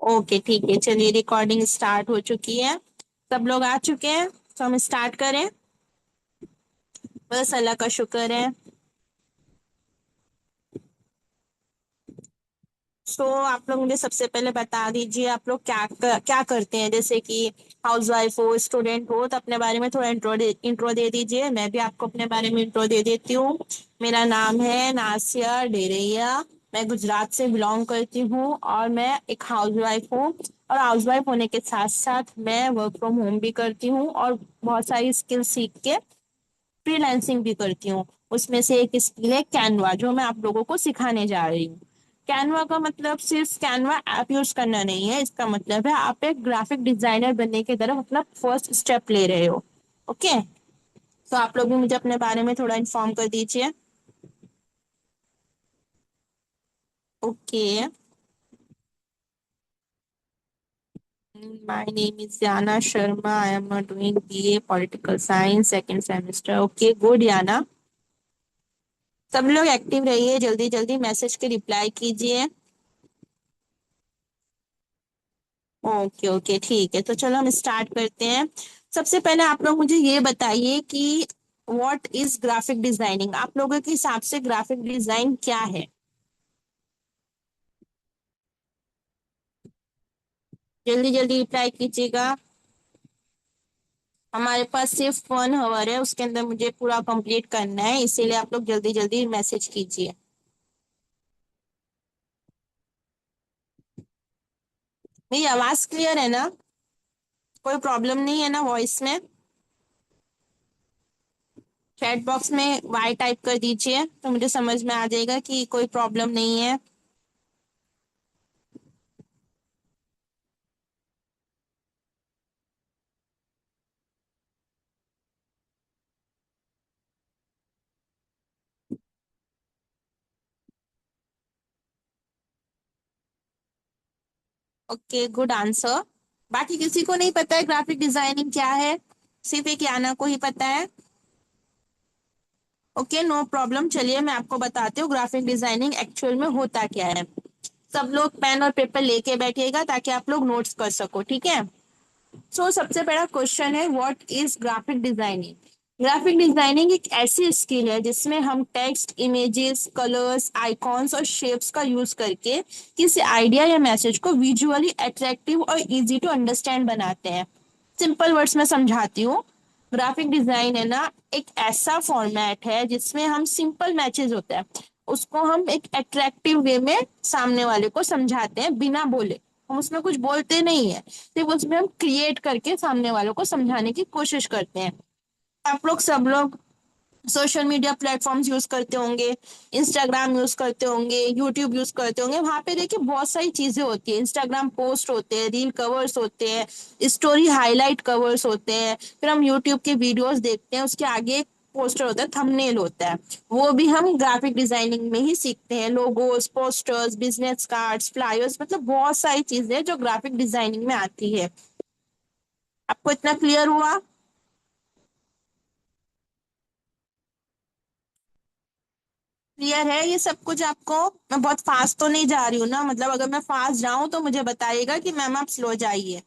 Okay ठीक है, चलिए रिकॉर्डिंग स्टार्ट हो चुकी है। सब लोग आ चुके हैं तो हम स्टार्ट करें। बस अल्लाह का शुक्र है। सो आप लोग मुझे सबसे पहले बता दीजिए, आप लोग क्या करते हैं। जैसे कि हाउस वाइफ हो, स्टूडेंट हो, तो अपने बारे में थोड़ा इंट्रो दे दीजिए। मैं भी आपको अपने बारे में इंट्रो दे देती हूँ। मेरा नाम है नासिया डेरैया। मैं गुजरात से बिलोंग करती हूँ और मैं एक हाउस वाइफ हूँ। और हाउस वाइफ होने के साथ साथ मैं वर्क फ्रॉम होम भी करती हूँ और बहुत सारी स्किल सीख के फ्रीलांसिंग भी करती हूँ। उसमें से एक स्किल है कैनवा, जो मैं आप लोगों को सिखाने जा रही हूँ। कैनवा का मतलब सिर्फ कैनवा ऐप यूज करना नहीं है, इसका मतलब है आप एक ग्राफिक डिजाइनर बनने की तरफ अपना फर्स्ट स्टेप ले रहे हो। ओके, तो आप लोग भी मुझे अपने बारे में थोड़ा इन्फॉर्म कर दीजिए। Okay. My name is Yana Sharma. I am doing BA political science second semester. Okay good Yana. सब लोग एक्टिव रहिए, जल्दी जल्दी मैसेज के रिप्लाई कीजिए। ओके ओके ठीक है, तो चलो हम स्टार्ट करते हैं। सबसे पहले आप लोग मुझे ये बताइए कि व्हाट इज ग्राफिक डिजाइनिंग। आप लोगों के हिसाब से ग्राफिक डिजाइन क्या है। जल्दी जल्दी रिप्लाई कीजिएगा। हमारे पास सिर्फ 1 आवर है, उसके अंदर मुझे पूरा कंप्लीट करना है, इसीलिए आप लोग जल्दी जल्दी मैसेज कीजिए। मेरी आवाज क्लियर है ना? कोई प्रॉब्लम नहीं है ना वॉइस में? चैट बॉक्स में वाई टाइप कर दीजिए तो मुझे समझ में आ जाएगा कि कोई प्रॉब्लम नहीं है। Okay good answer. बाकी किसी को नहीं पता है ग्राफिक डिजाइनिंग क्या है? सिर्फ एक याना को ही पता है। ओके नो प्रॉब्लम, चलिए मैं आपको बताती हूँ ग्राफिक डिजाइनिंग एक्चुअल में होता क्या है। सब लोग पेन और पेपर लेके बैठिएगा ताकि आप लोग नोट्स कर सको, ठीक है। सबसे पहला क्वेश्चन है what is graphic designing. Graphic designing एक ऐसी स्किल है जिसमें हम टेक्स्ट, इमेजेस, कलर्स, आइकॉन्स और शेप्स का यूज करके किसी आइडिया या मैसेज को विजुअली अट्रैक्टिव और इजी टू अंडरस्टैंड बनाते हैं। सिंपल वर्ड्स में समझाती हूँ। ग्राफिक डिजाइन है ना, एक ऐसा फॉर्मेट है जिसमें हम सिंपल मैसेज होता है, उसको हम एक अट्रैक्टिव वे में सामने वाले को समझाते हैं बिना बोले। हम उसमें कुछ बोलते नहीं है, सिर्फ उसमें हम क्रिएट करके सामने वालों को समझाने की कोशिश करते हैं। आप लोग सब लोग सोशल मीडिया प्लेटफॉर्म्स यूज करते होंगे। इंस्टाग्राम यूज करते होंगे, यूट्यूब यूज करते होंगे। वहां पे देखिए बहुत सारी चीजें होती है। इंस्टाग्राम पोस्ट होते हैं, रील कवर्स होते हैं, स्टोरी हाईलाइट कवर्स होते हैं। फिर हम यूट्यूब के वीडियोस देखते हैं, उसके आगे एक पोस्टर होता है, थंबनेल होता है। वो भी हम ग्राफिक डिजाइनिंग में ही सीखते हैं। Logos, posters, business cards, flyers, मतलब बहुत सारी चीजें जो ग्राफिक डिजाइनिंग में आती है। आपको इतना क्लियर हुआ? क्लियर है ये सब कुछ आपको? मैं बहुत फास्ट तो नहीं जा रही हूँ ना? मतलब अगर मैं फास्ट जाऊं तो मुझे बताइएगा कि मैम आप स्लो जाइए।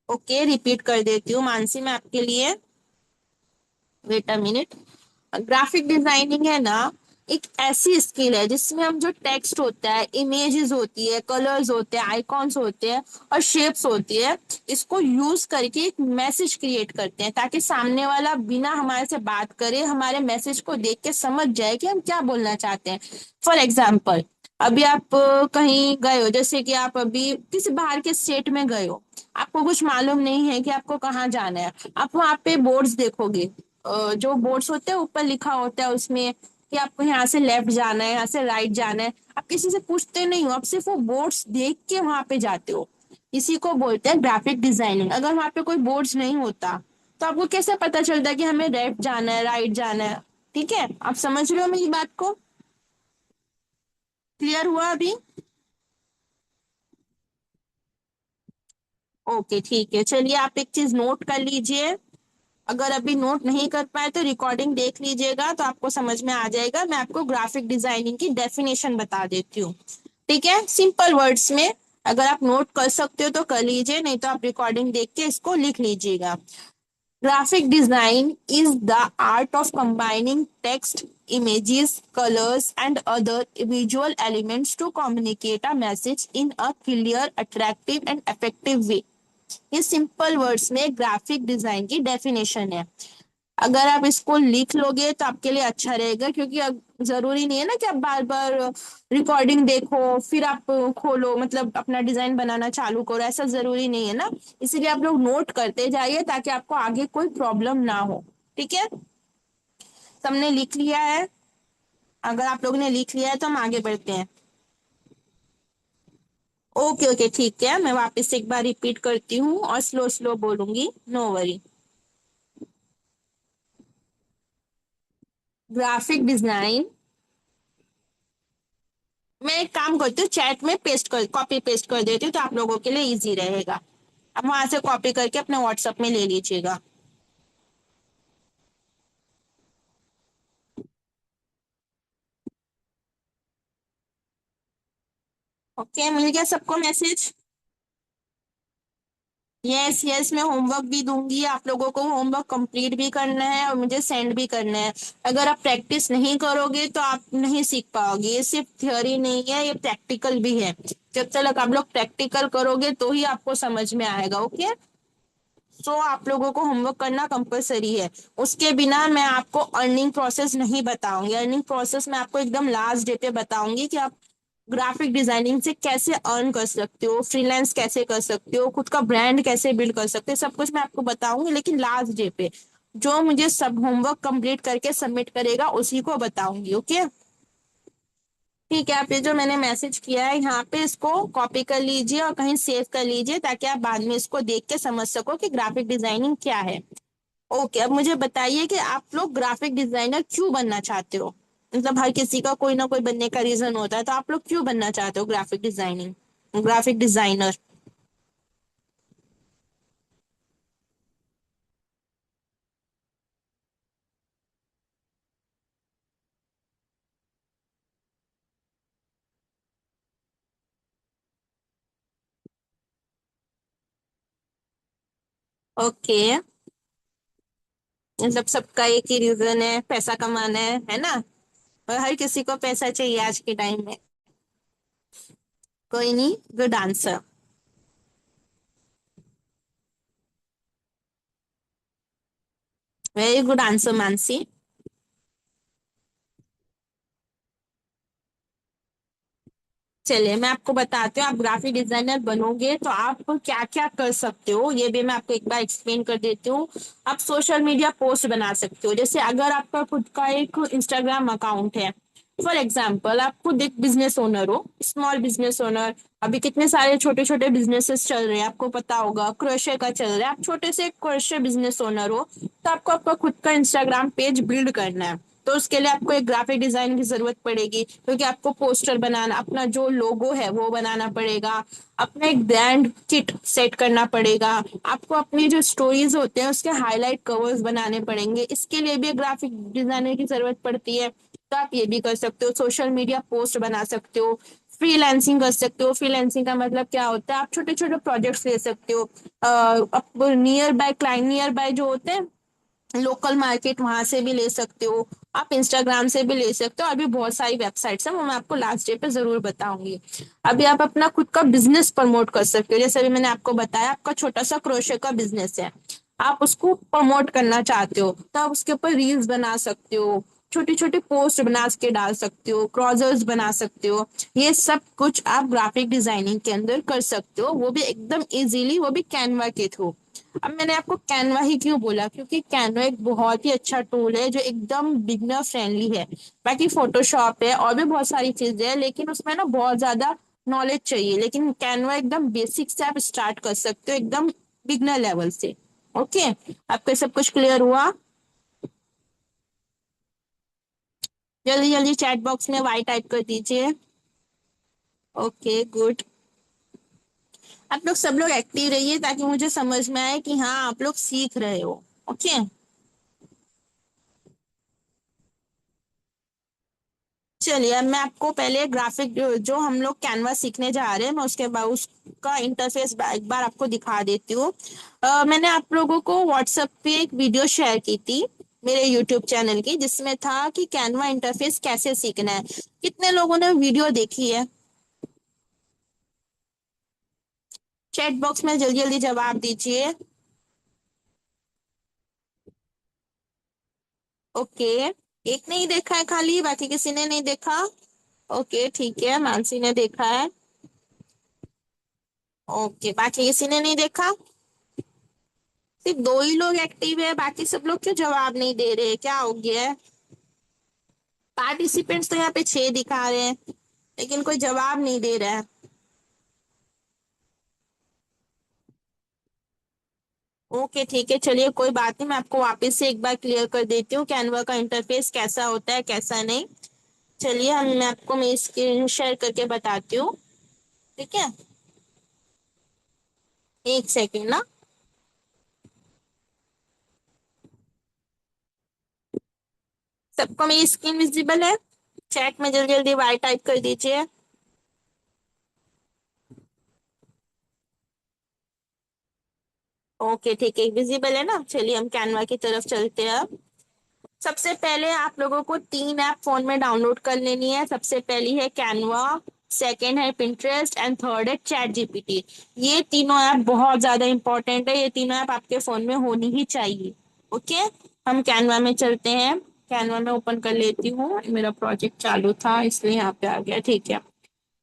ओके रिपीट कर देती हूँ मानसी मैं आपके लिए। Wait a minute. Graphic designing है ना, एक ऐसी स्किल है जिसमें हम जो टेक्स्ट होता है, इमेजेस होती है, कलर्स होते हैं, आइकॉन्स होते हैं और शेप्स होती है, इसको यूज करके एक मैसेज क्रिएट करते हैं ताकि सामने वाला बिना हमारे से बात करे हमारे मैसेज को देख के समझ जाए कि हम क्या बोलना चाहते हैं। फॉर एग्जाम्पल, अभी आप कहीं गए हो, जैसे कि आप अभी किसी बाहर के स्टेट में गए हो, आपको कुछ मालूम नहीं है कि आपको कहाँ जाना है। आप वहाँ पे बोर्ड्स देखोगे। जो बोर्ड्स होते हैं ऊपर लिखा होता है उसमें कि आपको यहाँ से लेफ्ट जाना है, यहाँ से राइट जाना है। आप किसी से पूछते नहीं हो, आप सिर्फ वो बोर्ड्स देख के वहां पे जाते हो। इसी को बोलते हैं ग्राफिक डिजाइनिंग। अगर वहां पे कोई बोर्ड्स नहीं होता तो आपको कैसे पता चलता है कि हमें लेफ्ट जाना है, राइट जाना है? ठीक है, आप समझ रहे हो मेरी बात को? क्लियर हुआ अभी? ओके ठीक है, चलिए आप एक चीज नोट कर लीजिए। अगर अभी नोट नहीं कर पाए तो रिकॉर्डिंग देख लीजिएगा तो आपको समझ में आ जाएगा। मैं आपको ग्राफिक डिजाइनिंग की डेफिनेशन बता देती हूँ। ठीक है, सिंपल वर्ड्स में। अगर आप नोट कर सकते हो तो कर लीजिए, नहीं तो आप रिकॉर्डिंग देख के इसको लिख लीजिएगा। Graphic design is the art of combining text, images, colors, and other visual elements to communicate a message in a clear, attractive, and effective way. ये सिंपल वर्ड्स में ग्राफिक डिजाइन की डेफिनेशन है। अगर आप इसको लिख लोगे तो आपके लिए अच्छा रहेगा, क्योंकि अब जरूरी नहीं है ना कि आप बार बार रिकॉर्डिंग देखो फिर आप खोलो, मतलब अपना डिजाइन बनाना चालू करो, ऐसा जरूरी नहीं है ना। इसीलिए आप लोग नोट करते जाइए ताकि आपको आगे कोई प्रॉब्लम ना हो। ठीक है, सबने लिख लिया है? अगर आप लोगों ने लिख लिया है तो हम आगे बढ़ते हैं। ओके ओके ठीक है, मैं वापस से एक बार रिपीट करती हूँ और स्लो स्लो बोलूंगी, नो वरी। ग्राफिक डिजाइन, मैं एक काम करती हूँ, चैट में पेस्ट कर कॉपी पेस्ट कर देती हूँ तो आप लोगों के लिए इजी रहेगा। अब वहां से कॉपी करके अपने व्हाट्सएप में ले लीजिएगा। ओके, मिल गया सबको मैसेज? यस यस, मैं होमवर्क भी दूंगी, आप लोगों को होमवर्क कंप्लीट भी करना है और मुझे सेंड भी करना है। अगर आप प्रैक्टिस नहीं करोगे तो आप नहीं सीख पाओगे, ये सिर्फ थ्योरी नहीं है, ये प्रैक्टिकल भी है। जब तक आप लोग प्रैक्टिकल करोगे तो ही आपको समझ में आएगा। ओके, सो आप लोगों को होमवर्क करना कंपलसरी है। उसके बिना मैं आपको अर्निंग प्रोसेस नहीं बताऊंगी। अर्निंग प्रोसेस मैं आपको एकदम लास्ट डे पे बताऊंगी कि आप ग्राफिक डिजाइनिंग से कैसे अर्न कर सकते हो, फ्रीलांस कैसे कर सकते हो, खुद का ब्रांड कैसे बिल्ड कर सकते हो, सब कुछ मैं आपको बताऊंगी, लेकिन लास्ट डे पे जो मुझे सब होमवर्क कंप्लीट करके सबमिट करेगा उसी को बताऊंगी। ओके, ठीक है, आप ये जो मैंने मैसेज किया है यहाँ पे इसको कॉपी कर लीजिए और कहीं सेव कर लीजिए ताकि आप बाद में इसको देख के समझ सको कि ग्राफिक डिजाइनिंग क्या है। ओके, अब मुझे बताइए कि आप लोग ग्राफिक डिजाइनर क्यों बनना चाहते हो? मतलब हर किसी का कोई ना कोई बनने का रीजन होता है, तो आप लोग क्यों बनना चाहते हो ग्राफिक डिजाइनर? ओके, मतलब सबका एक ही रीजन है, पैसा कमाना है ना? और हर किसी को पैसा चाहिए आज के टाइम में। कोई नहीं, good answer, very good answer Mansi. चलिए मैं आपको बताती हूँ, आप ग्राफिक डिजाइनर बनोगे तो आप क्या क्या कर सकते हो, ये भी मैं आपको एक बार एक्सप्लेन कर देती हूँ। आप सोशल मीडिया पोस्ट बना सकते हो, जैसे अगर आपका खुद का एक इंस्टाग्राम अकाउंट है, फॉर एग्जाम्पल आप खुद एक बिजनेस ओनर हो, स्मॉल बिजनेस ओनर। अभी कितने सारे छोटे छोटे बिजनेसेस चल रहे हैं, आपको पता होगा, क्रोशे का चल रहा है, आप छोटे से क्रोशे बिजनेस ओनर हो, तो आपको आपका खुद का इंस्टाग्राम पेज बिल्ड करना है। तो उसके लिए आपको एक ग्राफिक डिजाइन की जरूरत पड़ेगी, क्योंकि आपको पोस्टर बनाना, अपना जो लोगो है वो बनाना पड़ेगा, अपना एक ब्रांड किट सेट करना पड़ेगा, आपको अपनी जो स्टोरीज होते हैं उसके हाईलाइट कवर्स बनाने पड़ेंगे, इसके लिए भी ग्राफिक डिजाइनर की जरूरत पड़ती है। तो आप ये भी कर सकते हो, सोशल मीडिया पोस्ट बना सकते हो, फ्रीलांसिंग कर सकते हो। फ्रीलांसिंग का मतलब क्या होता है, आप छोटे छोटे प्रोजेक्ट्स ले सकते हो। आप near by client, near by जो होते हैं लोकल मार्केट, वहां से भी ले सकते हो, आप इंस्टाग्राम से भी ले सकते हो, अभी बहुत सारी वेबसाइट्स हैं, वो मैं आपको लास्ट डे पे जरूर बताऊंगी। अभी आप अपना खुद का बिजनेस प्रमोट कर सकते हो, जैसे अभी मैंने आपको बताया आपका छोटा सा क्रोशे का बिजनेस है, आप उसको प्रमोट करना चाहते हो तो आप उसके ऊपर रील्स बना सकते हो, छोटी छोटी पोस्ट बना के डाल सकते हो, क्रॉजर्स बना सकते हो। ये सब कुछ आप ग्राफिक डिजाइनिंग के अंदर कर सकते हो, वो भी एकदम इजीली, वो भी कैनवा के थ्रू। अब मैंने आपको कैनवा ही क्यों बोला, क्योंकि कैनवा एक बहुत ही अच्छा टूल है जो एकदम बिगनर फ्रेंडली है। बाकी फोटोशॉप है और भी बहुत सारी चीजें हैं, लेकिन उसमें ना बहुत ज्यादा नॉलेज चाहिए, लेकिन कैनवा एकदम बेसिक से आप स्टार्ट कर सकते हो, एकदम बिगनर लेवल से। ओके, आपको सब कुछ क्लियर हुआ? जल्दी जल्दी चैट बॉक्स में वाई टाइप कर दीजिए। ओके गुड, आप लोग सब लोग एक्टिव रहिए ताकि मुझे समझ में आए कि हाँ आप लोग सीख रहे हो। ओके, चलिए अब मैं आपको पहले ग्राफिक जो हम लोग कैनवा सीखने जा रहे हैं मैं उसके बाद उसका इंटरफेस एक बार आपको दिखा देती हूँ। मैंने आप लोगों को व्हाट्सएप पे एक वीडियो शेयर की थी मेरे यूट्यूब चैनल की, जिसमें था कि कैनवा इंटरफेस कैसे सीखना है। कितने लोगों ने वीडियो देखी है? चैट बॉक्स में जल्दी जल्दी जवाब दीजिए। ओके, एक ने ही देखा है खाली, बाकी किसी ने नहीं देखा? ओके ठीक है, मानसी ने देखा है। ओके, बाकी किसी ने नहीं देखा? सिर्फ दो ही लोग एक्टिव है, बाकी सब लोग क्यों जवाब नहीं दे रहे, क्या हो गया है? पार्टिसिपेंट्स तो यहाँ पे 6 दिखा रहे हैं, लेकिन कोई जवाब नहीं दे रहा है। ओके ठीक है, चलिए कोई बात नहीं, मैं आपको वापस से एक बार क्लियर कर देती हूँ कैनवा का इंटरफेस कैसा होता है कैसा नहीं। चलिए हम मैं आपको मैं स्क्रीन शेयर करके बताती हूँ। ठीक है, एक सेकेंड ना। सबको मेरी स्क्रीन विजिबल है? चैट में जल्दी जल्दी वाई टाइप कर दीजिए। ओके ठीक है, विजिबल है ना? चलिए हम कैनवा की तरफ चलते हैं अब। सबसे पहले आप लोगों को 3 ऐप फोन में डाउनलोड कर लेनी है। सबसे पहली है कैनवा, सेकंड है पिंटरेस्ट एंड थर्ड है चैट जीपीटी। ये तीनों ऐप बहुत ज्यादा इंपॉर्टेंट है, ये तीनों ऐप आपके फोन में होनी ही चाहिए। ओके, हम कैनवा में चलते हैं। कैनवा में ओपन कर लेती हूँ, मेरा प्रोजेक्ट चालू था इसलिए यहाँ पे आ गया। ठीक है,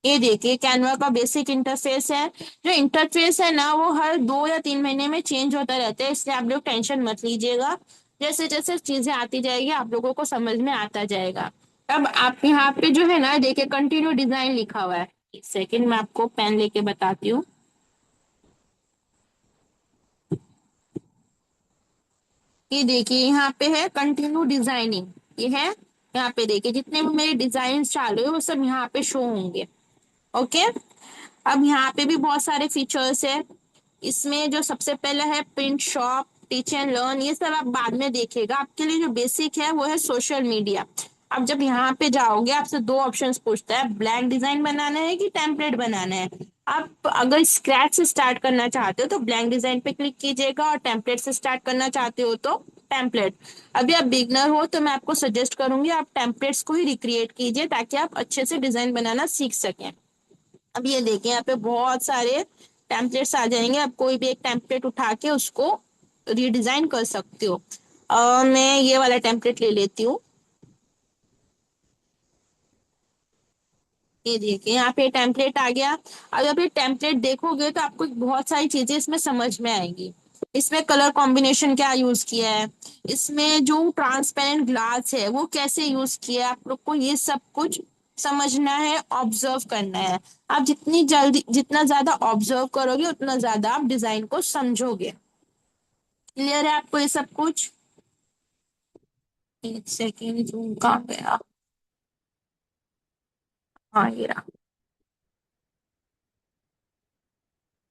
ये देखिए कैनवा का बेसिक इंटरफेस है। जो इंटरफेस है ना वो हर 2 या 3 महीने में चेंज होता रहता है, इसलिए आप लोग टेंशन मत लीजिएगा। जैसे जैसे चीजें आती जाएगी आप लोगों को समझ में आता जाएगा। अब आप यहाँ पे जो है ना देखिए कंटिन्यू डिजाइन लिखा हुआ है। एक सेकेंड मैं आपको पेन लेके बताती हूँ। ये देखिए यहाँ पे है कंटिन्यू डिजाइनिंग, ये है। यहाँ पे देखिए जितने भी मेरे डिजाइन चालू है वो सब यहाँ पे शो होंगे। ओके, अब यहाँ पे भी बहुत सारे फीचर्स है। इसमें जो सबसे पहले है print shop, teach and learn, ये सब आप बाद में देखिएगा। आपके लिए जो बेसिक है वो है सोशल मीडिया। अब जब यहाँ पे जाओगे आपसे दो ऑप्शंस पूछता है, ब्लैंक डिजाइन बनाना है कि टेम्पलेट बनाना है। आप अगर स्क्रैच से स्टार्ट करना चाहते हो तो ब्लैंक डिजाइन पे क्लिक कीजिएगा, और टेम्पलेट से स्टार्ट करना चाहते हो तो टेम्पलेट। अभी आप बिगनर हो तो मैं आपको सजेस्ट करूंगी आप टेम्पलेट्स को ही रिक्रिएट कीजिए ताकि आप अच्छे से डिजाइन बनाना सीख सकें। अब ये देखिए यहाँ पे बहुत सारे टेम्पलेट्स आ जाएंगे, आप कोई भी एक टेम्पलेट उठा के उसको रीडिजाइन कर सकते हो। मैं ये वाला टेम्पलेट ले लेती हूँ। ये देखिए यहाँ पे टेम्पलेट आ गया। अब जब ये टेम्पलेट देखोगे तो आपको बहुत सारी चीजें इसमें समझ में आएंगी। इसमें कलर कॉम्बिनेशन क्या यूज किया है, इसमें जो ट्रांसपेरेंट ग्लास है वो कैसे यूज किया है, आप लोग को ये सब कुछ समझना है, ऑब्जर्व करना है। आप जितनी जल्दी जितना ज्यादा ऑब्जर्व करोगे उतना ज्यादा आप डिजाइन को समझोगे। क्लियर है आपको ये सब कुछ? एक सेकेंड, जूम कहाँ गया? हाँ ये रहा।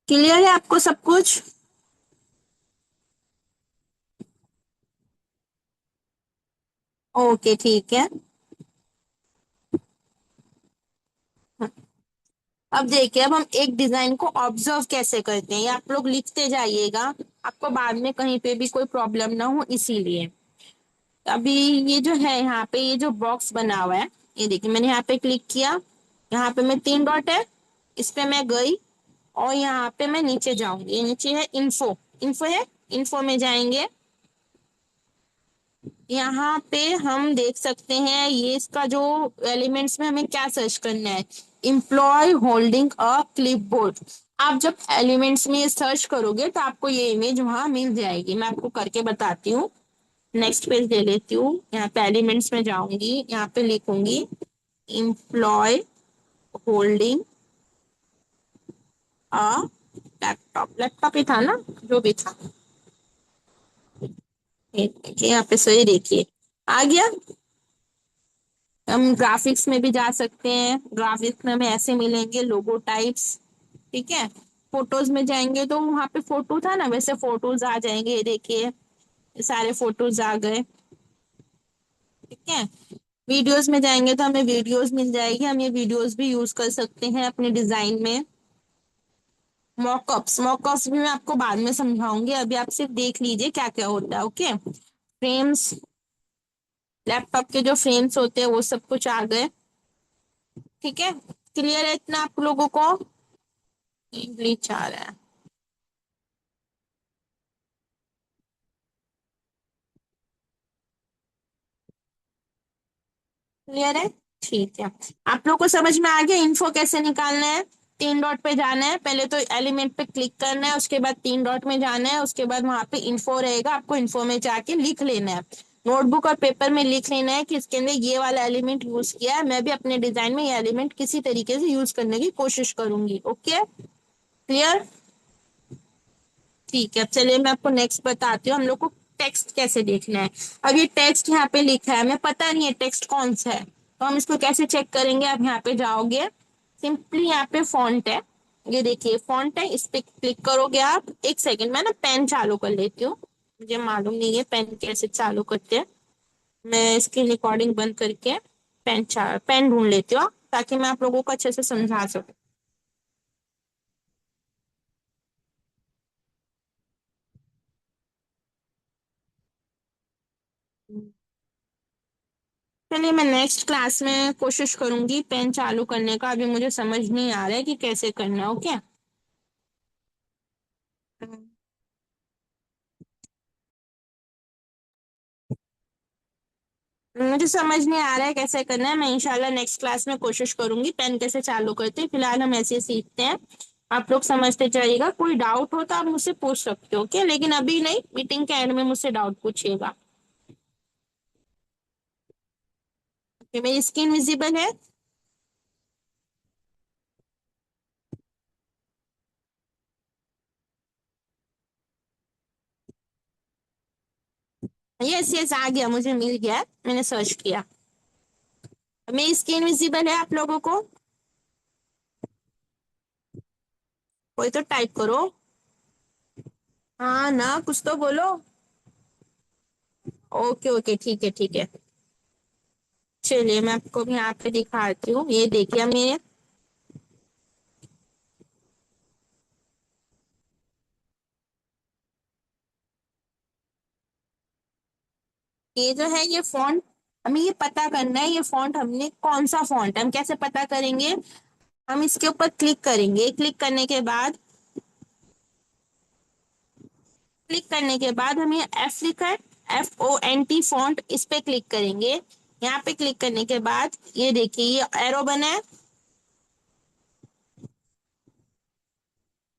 क्लियर है आपको सब कुछ? ओके ठीक है। अब देखिए अब हम एक डिजाइन को ऑब्जर्व कैसे करते हैं, ये आप लोग लिखते जाइएगा, आपको बाद में कहीं पे भी कोई प्रॉब्लम ना हो इसीलिए। अभी ये जो है यहाँ पे ये जो बॉक्स बना हुआ है, ये देखिए मैंने यहाँ पे क्लिक किया, यहाँ पे मैं 3 डॉट है इस पे मैं गई, और यहाँ पे मैं नीचे जाऊंगी, ये नीचे है इन्फो, इन्फो है, इन्फो में जाएंगे। यहाँ पे हम देख सकते हैं ये इसका जो एलिमेंट्स में हमें क्या सर्च करना है, एम्प्लॉय होल्डिंग अ क्लिपबोर्ड। आप जब एलिमेंट्स में ये सर्च करोगे तो आपको ये इमेज वहां मिल जाएगी, मैं आपको करके बताती हूँ। नेक्स्ट पेज ले लेती हूँ, यहाँ पे एलिमेंट्स में जाऊंगी, यहाँ पे लिखूंगी employee holding a laptop, laptop ही था ना जो भी था। ये देखिए यहाँ पे सही देखिए आ गया। हम ग्राफिक्स में भी जा सकते हैं, ग्राफिक्स में हमें ऐसे मिलेंगे लोगो टाइप्स। ठीक है, फोटोज में जाएंगे तो वहां पे फोटो था ना वैसे फोटोज आ जाएंगे, ये देखिए ये सारे फोटोज आ गए। ठीक है, वीडियोस में जाएंगे तो हमें वीडियोस मिल जाएगी, हम ये वीडियोस भी यूज कर सकते हैं अपने डिजाइन में। मॉकअप्स, मॉकअप्स भी मैं आपको बाद में समझाऊंगी, अभी आप सिर्फ देख लीजिए क्या क्या होता है। ओके, फ्रेम्स, लैपटॉप के जो फ्रेम्स होते हैं वो सब कुछ आ गए। ठीक है, क्लियर है इतना आप लोगों को? ग्लिच आ रहा है। क्लियर है? ठीक है, आप लोग को समझ में आ गया इन्फो कैसे निकालना है? तीन डॉट पे जाना है, पहले तो एलिमेंट पे क्लिक करना है, उसके बाद तीन डॉट में जाना है, उसके बाद वहां पे इन्फो रहेगा, आपको इन्फो में जाके लिख लेना है। नोटबुक और पेपर में लिख लेना है कि इसके अंदर ये वाला एलिमेंट यूज किया है, मैं भी अपने डिजाइन में ये एलिमेंट किसी तरीके से यूज करने की कोशिश करूंगी। Okay, clear? ठीक है, चलिए मैं आपको नेक्स्ट बताती हूँ हम लोग को टेक्स्ट कैसे देखना है। अब ये टेक्स्ट यहाँ पे लिखा है, हमें पता नहीं है टेक्स्ट कौन सा है, तो हम इसको कैसे चेक करेंगे? आप यहाँ पे जाओगे, सिंपली यहाँ पे फॉन्ट है, ये देखिए फॉन्ट है, इस पे क्लिक करोगे आप। एक सेकंड, मैं ना पेन चालू कर लेती हूँ, मुझे मालूम नहीं है पेन कैसे चालू करते हैं। मैं इसकी रिकॉर्डिंग बंद करके पेन ढूंढ लेती हूँ ताकि मैं आप लोगों को अच्छे से समझा सकूँ। चलिए मैं नेक्स्ट क्लास में कोशिश करूंगी पेन चालू करने का, अभी मुझे समझ नहीं आ रहा है कि कैसे करना है। ओके, मुझे समझ नहीं आ रहा है कैसे करना है, मैं इंशाल्लाह नेक्स्ट क्लास में कोशिश करूंगी पेन कैसे चालू करते हैं। फिलहाल हम ऐसे ही सीखते हैं, आप लोग समझते जाइएगा। कोई डाउट हो तो आप मुझसे पूछ सकते हो, ओके, लेकिन अभी नहीं, मीटिंग के एंड में मुझसे डाउट पूछिएगा। ओके, मेरी स्क्रीन विजिबल है? यस यस, आ गया, मुझे मिल गया, मैंने सर्च किया। मेरी स्क्रीन विजिबल है आप लोगों को? कोई तो टाइप करो। हाँ ना, कुछ तो बोलो। ओके ओके, ठीक है ठीक है। चलिए मैं आपको भी यहाँ पे दिखाती हूँ, ये देखिए मेरे, ये जो है ये फॉन्ट, हमें ये पता करना है ये फॉन्ट हमने कौन सा फॉन्ट है। हम कैसे पता करेंगे? हम इसके ऊपर क्लिक करेंगे, क्लिक करने के बाद हम ये एफ लिखा है, FONT फॉन्ट, इस पे क्लिक करेंगे। यहाँ पे क्लिक करने के बाद ये देखिए ये एरो बना है,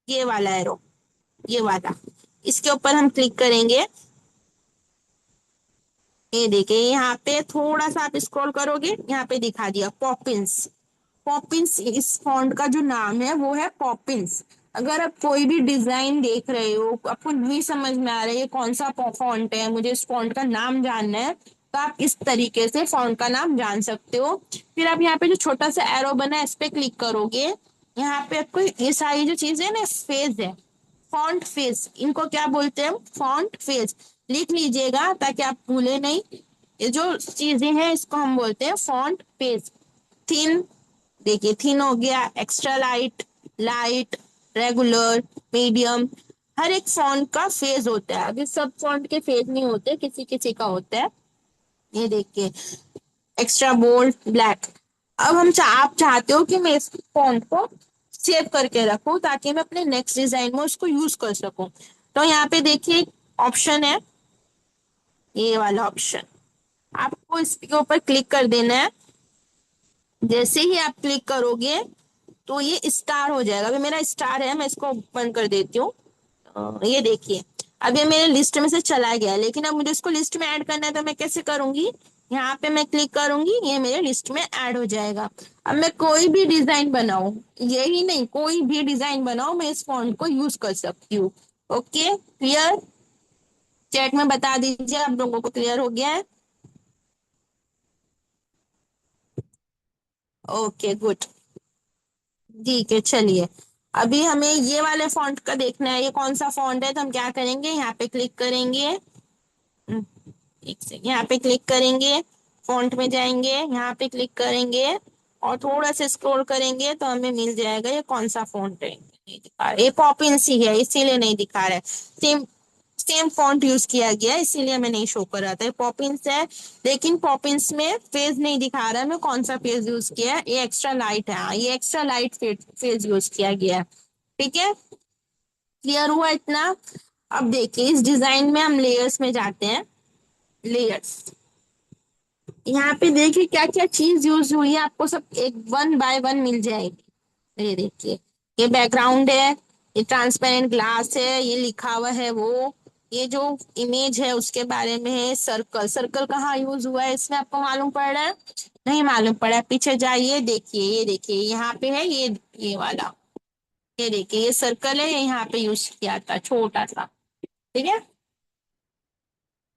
ये वाला एरो, ये वाला, इसके ऊपर हम क्लिक करेंगे। ये देखिए यहाँ पे थोड़ा सा आप स्क्रॉल करोगे, यहाँ पे दिखा दिया पॉपिंस। पॉपिंस इस फॉन्ट का जो नाम है वो है पॉपिंस। अगर आप कोई भी डिजाइन देख रहे हो, आपको नहीं समझ में आ रहा है ये कौन सा फॉन्ट है, मुझे इस फॉन्ट का नाम जानना है, तो आप इस तरीके से फॉन्ट का नाम जान सकते हो। फिर आप यहाँ पे जो छोटा सा एरो बना है इस पे क्लिक करोगे, यहाँ पे आपको ये सारी जो चीजें है ना, फेज है, फॉन्ट फेज, इनको क्या बोलते हैं? Font phase. लिख लीजिएगा ताकि आप भूले नहीं, ये जो चीजें हैं इसको हम बोलते हैं फॉन्ट फेज। थिन, देखिए थिन हो गया, extra light, light, regular, medium, हर एक फॉन्ट का फेज होता है। अभी सब फॉन्ट के फेज नहीं होते, किसी किसी का होता है। ये देखिए एक्स्ट्रा बोल्ड, ब्लैक। अब आप चाहते हो कि मैं इस फॉन्ट को सेव करके रखूं ताकि मैं अपने नेक्स्ट डिजाइन में उसको यूज कर सकूं, तो यहाँ पे देखिए ऑप्शन है, ये वाला ऑप्शन, आपको इसके ऊपर क्लिक कर देना है। जैसे ही आप क्लिक करोगे तो ये स्टार हो जाएगा, अभी मेरा स्टार है, मैं इसको बंद कर देती हूँ। ये देखिए अब ये मेरे लिस्ट में से चला गया, लेकिन अब मुझे इसको लिस्ट में ऐड करना है तो मैं कैसे करूंगी? यहाँ पे मैं क्लिक करूंगी, ये मेरे लिस्ट में ऐड हो जाएगा। अब मैं कोई भी डिजाइन बनाऊं, यही नहीं कोई भी डिजाइन बनाऊं, मैं इस फॉन्ट को यूज कर सकती हूँ। Okay, clear? चैट में बता दीजिए आप लोगों को क्लियर हो गया है? ओके गुड, ठीक है चलिए। अभी हमें ये वाले फॉन्ट का देखना है, ये कौन सा फॉन्ट है, तो हम क्या करेंगे, यहाँ पे क्लिक करेंगे। एक सेकंड, यहाँ पे क्लिक करेंगे, फॉन्ट में जाएंगे, यहाँ पे क्लिक करेंगे और थोड़ा सा स्क्रॉल करेंगे तो हमें मिल जाएगा ये कौन सा फॉन्ट है। नहीं दिखा रहा, ये पॉपिंस ही है इसीलिए नहीं दिखा रहा है। सेम सेम फॉन्ट यूज किया गया है, इसीलिए हमें नहीं शो कर रहा था। ये पॉपिंस है, लेकिन पॉपिंस में फेज नहीं दिखा रहा है, मैं कौन सा फेज यूज किया है। ये एक्स्ट्रा लाइट है, हाँ, ये एक्स्ट्रा लाइट फेज यूज किया गया है। ठीक है, क्लियर हुआ इतना। अब देखिए इस डिजाइन में हम लेयर्स में जाते हैं। लेयर्स, यहाँ पे देखिए क्या क्या चीज यूज हुई है, आपको सब एक वन बाय वन मिल जाएगी। ये देखिए, ये बैकग्राउंड है, ये ट्रांसपेरेंट ग्लास है, ये लिखा हुआ है वो, ये जो इमेज है उसके बारे में है। सर्कल, सर्कल कहाँ यूज हुआ है इसमें आपको मालूम पड़ रहा है? नहीं मालूम पड़ा, पीछे जाइए देखिए, ये देखिए यहाँ पे है ये वाला, ये देखिए ये सर्कल है, ये यहाँ पे यूज किया था छोटा सा। ठीक है,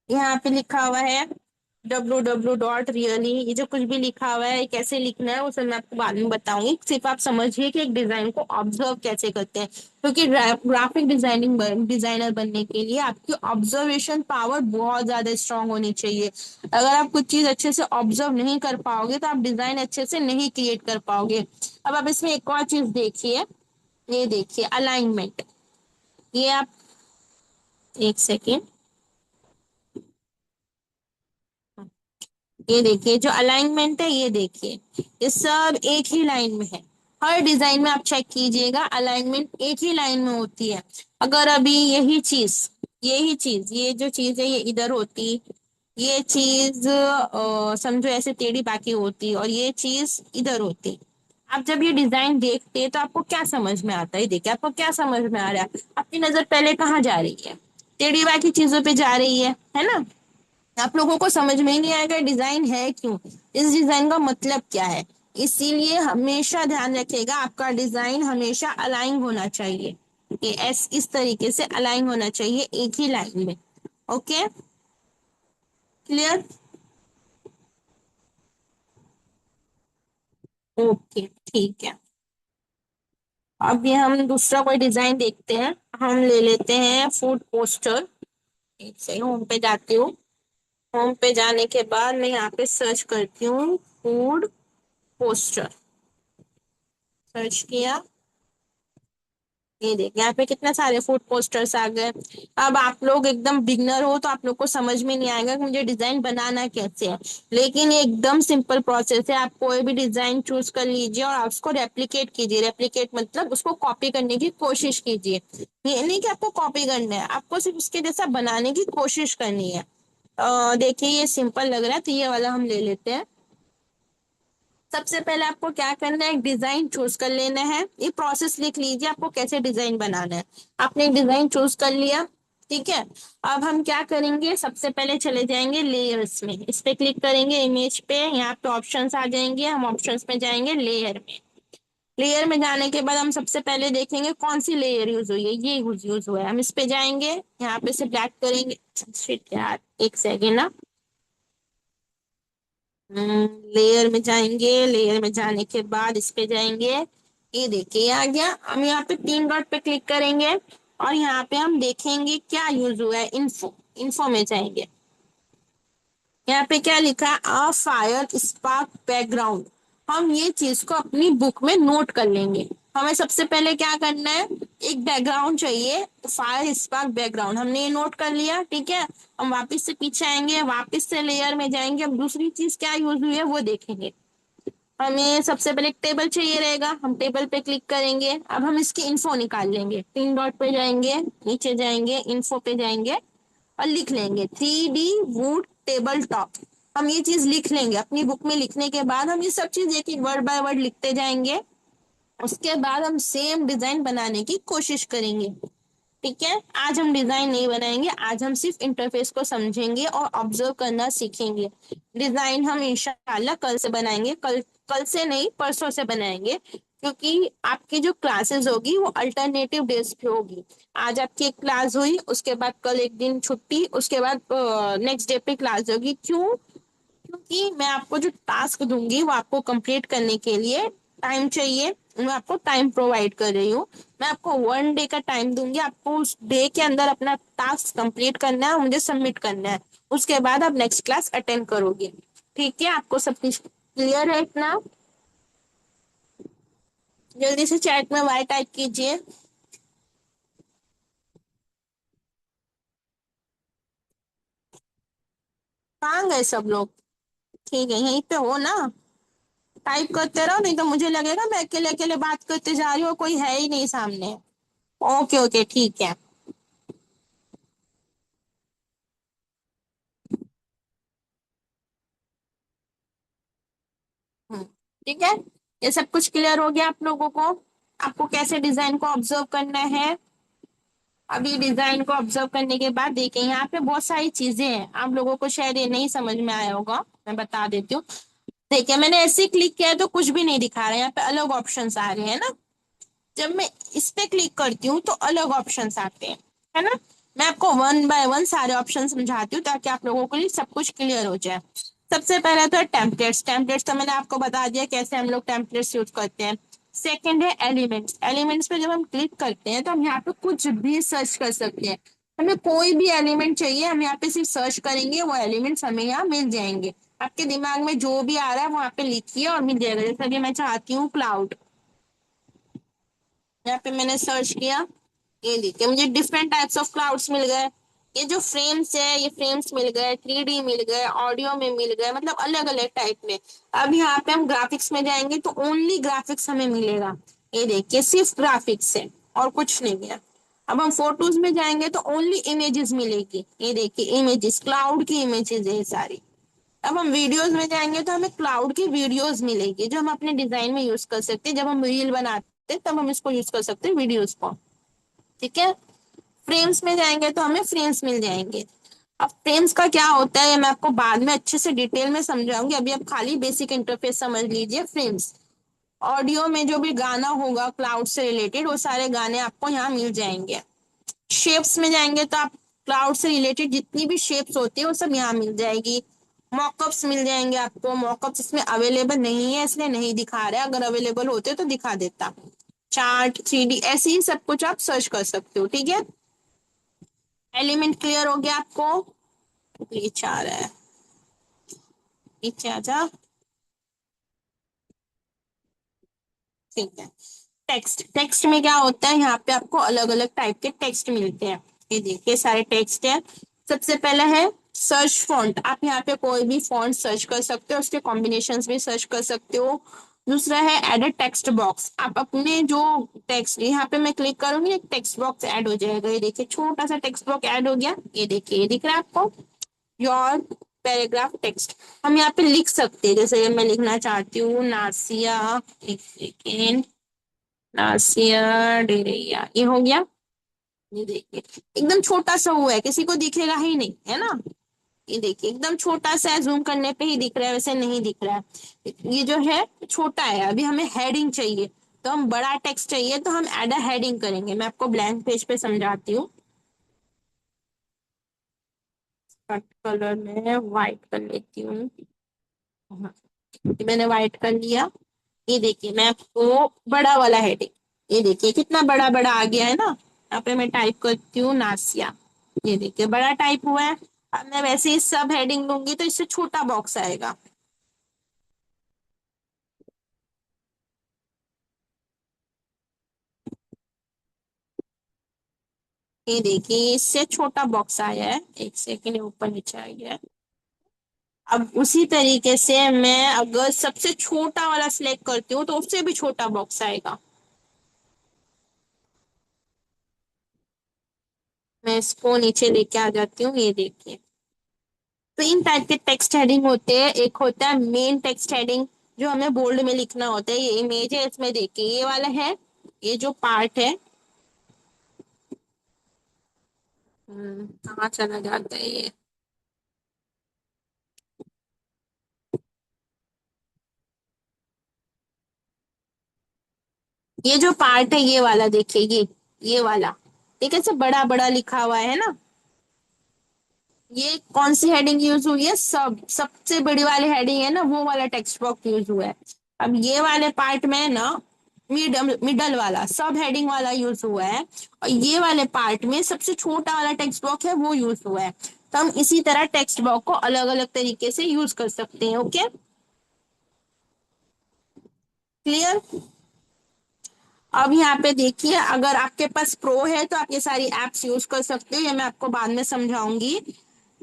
यहाँ पे लिखा हुआ है www.really, ये जो कुछ भी लिखा हुआ है ये कैसे लिखना है वो सब मैं आपको बाद में बताऊंगी। सिर्फ आप समझिए कि एक डिजाइन को ऑब्जर्व कैसे करते हैं, क्योंकि ग्राफिक डिजाइनर बनने के लिए आपकी ऑब्जर्वेशन पावर बहुत ज्यादा स्ट्रांग होनी चाहिए। अगर आप कुछ चीज अच्छे से ऑब्जर्व नहीं कर पाओगे तो आप डिजाइन अच्छे से नहीं क्रिएट कर पाओगे। अब आप इसमें एक और चीज देखिए, ये देखिए अलाइनमेंट। ये आप, एक सेकेंड, ये देखिए जो अलाइनमेंट है ये देखिए, ये सब एक ही लाइन में है। हर डिजाइन में आप चेक कीजिएगा अलाइनमेंट एक ही लाइन में होती है। अगर अभी यही चीज ये जो चीज है ये इधर होती, ये चीज समझो ऐसे टेढ़ी बाकी होती और ये चीज इधर होती। आप जब ये डिजाइन देखते हैं तो आपको क्या समझ में आता है? देखिए आपको क्या समझ में आ रहा है? आपकी नजर पहले कहाँ जा रही है? टेढ़ी बाकी चीजों पे जा रही है ना? आप लोगों को समझ में ही नहीं आएगा डिजाइन है क्यों, इस डिजाइन का मतलब क्या है। इसीलिए हमेशा ध्यान रखिएगा आपका डिजाइन हमेशा अलाइन होना चाहिए, ये इस तरीके से अलाइन होना चाहिए एक ही लाइन में। Okay, clear? ओके, ठीक है। अब ये हम दूसरा कोई डिजाइन देखते हैं। हम ले लेते हैं फूड पोस्टर। एक से होम पे जाती हूँ। होम पे जाने के बाद मैं यहाँ पे सर्च करती हूँ फूड पोस्टर। सर्च किया, ये देख यहाँ पे कितने सारे फूड पोस्टर्स आ गए। अब आप लोग एकदम बिगनर हो तो आप लोग को समझ में नहीं आएगा कि मुझे डिजाइन बनाना कैसे है, लेकिन ये एकदम सिंपल प्रोसेस है। आप कोई भी डिजाइन चूज कर लीजिए और आप उसको रेप्लिकेट कीजिए। रेप्लिकेट मतलब उसको कॉपी करने की कोशिश कीजिए। ये नहीं कि आपको कॉपी करना है, आपको सिर्फ उसके जैसा बनाने की कोशिश करनी है। देखिए ये सिंपल लग रहा है तो ये वाला हम ले लेते हैं। सबसे पहले आपको क्या करना है, एक डिजाइन चूज कर लेना है। ये प्रोसेस लिख लीजिए आपको कैसे डिजाइन बनाना है। आपने एक डिजाइन चूज कर लिया, ठीक है। अब हम क्या करेंगे, सबसे पहले चले जाएंगे लेयर्स में, इस पे क्लिक करेंगे इमेज पे, यहाँ पे ऑप्शंस आ जाएंगे, हम ऑप्शंस में जाएंगे लेयर में। लेयर में जाने के बाद हम सबसे पहले देखेंगे कौन सी लेयर यूज हुई है, ये यूज हुआ है, हम इस पे जाएंगे, यहाँ पे से ब्लैक करेंगे। शिट यार, एक सेकेंड ना। लेयर में जाएंगे, लेयर में जाने के बाद इस पे जाएंगे, ये देखिए ये आ गया। हम यहाँ पे तीन डॉट पे क्लिक करेंगे और यहाँ पे हम देखेंगे क्या यूज हुआ है, इन्फो। इन्फो में जाएंगे, यहाँ पे क्या लिखा है, अ फायर स्पार्क बैकग्राउंड। हम ये चीज को अपनी बुक में नोट कर लेंगे। हमें सबसे पहले क्या करना है, एक बैकग्राउंड चाहिए, फायर स्पार्क बैकग्राउंड, हमने ये नोट कर लिया, ठीक है। हम वापस से पीछे आएंगे, वापस से लेयर में जाएंगे, अब दूसरी चीज क्या यूज हुई है वो देखेंगे। हमें सबसे पहले एक टेबल चाहिए रहेगा, हम टेबल पे क्लिक करेंगे। अब हम इसकी इन्फो निकाल लेंगे, तीन डॉट पे जाएंगे, नीचे जाएंगे, इन्फो पे जाएंगे और लिख लेंगे 3D वुड टेबल टॉप। हम ये चीज लिख लेंगे अपनी बुक में। लिखने के बाद हम ये सब चीज एक एक वर्ड बाय वर्ड लिखते जाएंगे। उसके बाद हम सेम डिजाइन बनाने की कोशिश करेंगे, ठीक है। आज हम डिजाइन नहीं बनाएंगे, आज हम सिर्फ इंटरफेस को समझेंगे और ऑब्जर्व करना सीखेंगे। डिजाइन हम इंशाल्लाह कल से बनाएंगे, कल कल से नहीं परसों से बनाएंगे, क्योंकि आपकी जो क्लासेस होगी वो अल्टरनेटिव डेज पे होगी। आज आपकी एक क्लास हुई, उसके बाद कल एक दिन छुट्टी, उसके बाद नेक्स्ट डे पे क्लास होगी। क्यों? क्योंकि मैं आपको जो टास्क दूंगी वो आपको कंप्लीट करने के लिए टाइम चाहिए। मैं आपको टाइम प्रोवाइड कर रही हूँ। मैं आपको 1 डे का टाइम दूंगी, आपको उस डे के अंदर अपना टास्क कंप्लीट करना है और मुझे सबमिट करना है। उसके बाद आप नेक्स्ट क्लास अटेंड करोगे। ठीक है, आपको सब कुछ क्लियर है इतना? जल्दी से चैट में वाई टाइप कीजिए। कहाँ गए सब लोग? ठीक है, यहीं पे हो ना? टाइप करते रहो, नहीं तो मुझे लगेगा मैं अकेले अकेले बात करते जा रही हूँ, कोई है ही नहीं सामने। ओके ओके, ठीक है। हम्म, ठीक है। ये सब कुछ क्लियर हो गया आप लोगों को? आपको कैसे डिजाइन को ऑब्जर्व करना है? अभी डिजाइन को ऑब्जर्व करने के बाद देखिए, यहाँ पे बहुत सारी चीजें हैं, आप लोगों को शायद ये नहीं समझ में आया होगा, मैं बता देती हूँ। देखिए, मैंने ऐसे क्लिक किया है तो कुछ भी नहीं दिखा रहा है, यहाँ पे अलग ऑप्शंस आ रहे हैं ना। जब मैं इस पे क्लिक करती हूँ तो अलग ऑप्शंस आते हैं, है ना। मैं आपको वन बाय वन सारे ऑप्शन समझाती हूँ ताकि आप लोगों के लिए सब कुछ क्लियर हो जाए। सबसे पहला तो है टेम्पलेट्स। टेम्पलेट्स तो मैंने आपको बता दिया कैसे हम लोग टेम्पलेट्स यूज करते हैं। सेकंड है एलिमेंट्स। एलिमेंट्स पे जब हम क्लिक करते हैं तो हम यहाँ पे कुछ भी सर्च कर सकते हैं। हमें कोई भी एलिमेंट चाहिए, हम यहाँ पे सिर्फ सर्च करेंगे, वो एलिमेंट्स हमें यहाँ मिल जाएंगे। आपके दिमाग में जो भी आ रहा है वहां पे लिखिए और मिल जाएगा। जैसे कि मैं चाहती हूँ क्लाउड, यहाँ पे मैंने सर्च किया, ये देखिए मुझे डिफरेंट टाइप्स ऑफ क्लाउड्स मिल गए। ये जो फ्रेम्स है, ये फ्रेम्स मिल गए, 3D मिल गए, ऑडियो में मिल गए, मतलब अलग अलग टाइप में। अब यहाँ पे हम ग्राफिक्स में जाएंगे तो ओनली ग्राफिक्स हमें मिलेगा। ये देखिए सिर्फ ग्राफिक्स है और कुछ नहीं है। अब हम फोटोज में जाएंगे तो ओनली इमेजेस मिलेगी। ये देखिए इमेजेस, क्लाउड की इमेजेस है ये सारी। अब हम वीडियोस में जाएंगे तो हमें क्लाउड की वीडियोस मिलेगी जो हम अपने डिजाइन में यूज कर सकते हैं। जब हम रील बनाते हैं तब हम इसको यूज कर सकते हैं, वीडियोस को। ठीक है। फ्रेम्स में जाएंगे तो हमें फ्रेम्स मिल जाएंगे। अब फ्रेम्स का क्या होता है मैं आपको बाद में अच्छे से डिटेल में समझाऊंगी, अभी आप खाली बेसिक इंटरफेस समझ लीजिए। फ्रेम्स, ऑडियो में जो भी गाना होगा क्लाउड से रिलेटेड वो सारे गाने आपको यहाँ मिल जाएंगे। शेप्स में जाएंगे तो आप क्लाउड से रिलेटेड जितनी भी शेप्स होती है वो सब यहाँ मिल जाएगी। मॉकअप्स मिल जाएंगे आपको। मॉकअप्स इसमें अवेलेबल नहीं है इसलिए नहीं दिखा रहे, अगर अवेलेबल होते तो दिखा देता। चार्ट, 3D, ऐसे ही सब कुछ आप सर्च कर सकते हो। ठीक है। एलिमेंट क्लियर हो गया आपको? नीचे आ रहा है, नीचे आ जा। ठीक है। टेक्स्ट, टेक्स्ट में क्या होता है, यहाँ पे आपको अलग अलग टाइप के टेक्स्ट मिलते हैं। ये देखिए सारे टेक्स्ट है। सबसे पहला है सर्च फॉन्ट। आप यहाँ पे कोई भी फॉन्ट सर्च कर सकते हो, उसके कॉम्बिनेशंस भी सर्च कर सकते हो। दूसरा है एड टेक्स्ट बॉक्स। आप अपने जो टेक्स्ट, यहाँ पे मैं क्लिक करूंगी एक टेक्स्ट बॉक्स ऐड हो जाएगा। ये देखिए छोटा सा टेक्स्ट बॉक्स ऐड हो गया। ये देखिए, ये दिख रहा है आपको, योर पैराग्राफ टेक्स्ट। हम यहाँ पे लिख सकते हैं, जैसे मैं लिखना चाहती हूँ नासिया, एक सेकेंड, नासिया डेरिया, ये हो गया। ये देखिए एकदम छोटा सा हुआ है, किसी को दिखेगा ही नहीं, है ना। ये देखिए एकदम छोटा सा है, जूम करने पे ही दिख रहा है, वैसे नहीं दिख रहा है। ये जो है छोटा है। अभी हमें हेडिंग चाहिए, तो हम बड़ा टेक्स्ट चाहिए तो हम एड अ हेडिंग करेंगे। मैं आपको ब्लैंक पेज पे समझाती हूँ। कलर में व्हाइट कर लेती हूँ। हाँ, मैंने व्हाइट कर लिया। ये देखिए मैं आपको बड़ा वाला हेडिंग, ये देखिए कितना बड़ा बड़ा आ गया है ना। यहाँ पे मैं टाइप करती हूँ नासिया। ये देखिए बड़ा टाइप हुआ है। अब मैं वैसे ही सब हेडिंग लूंगी तो इससे छोटा बॉक्स आएगा। ये देखिए इससे छोटा बॉक्स आया है, एक सेकंड ऊपर नीचे आ गया है। अब उसी तरीके से मैं अगर सबसे छोटा वाला सिलेक्ट करती हूँ तो उससे भी छोटा बॉक्स आएगा। मैं इसको नीचे लेके आ जाती हूँ। ये देखिए, तीन टाइप के टेक्स्ट हेडिंग होते हैं। एक होता है मेन टेक्स्ट हेडिंग, जो हमें बोल्ड में लिखना होता है। ये इमेज है, इसमें देखिए ये वाला है, ये जो पार्ट है। कहाँ चला जाता है ये? ये जो पार्ट है ये वाला देखिए, ये वाला, ठीक है, सब बड़ा बड़ा लिखा हुआ है ना। ये कौन सी हेडिंग यूज हुई है? सब, सबसे बड़ी वाली हेडिंग है ना, वो वाला टेक्स्ट बॉक्स यूज हुआ है। अब ये वाले पार्ट में ना मिडल मिडल वाला सब हेडिंग वाला यूज हुआ है। और ये वाले पार्ट में सबसे छोटा वाला टेक्स्ट बॉक्स है वो यूज हुआ है। तो हम इसी तरह टेक्स्ट बॉक्स को अलग अलग तरीके से यूज कर सकते हैं। Okay, clear. अब यहाँ पे देखिए, अगर आपके पास प्रो है तो आप ये सारी एप्स यूज कर सकते हो, ये मैं आपको बाद में समझाऊंगी।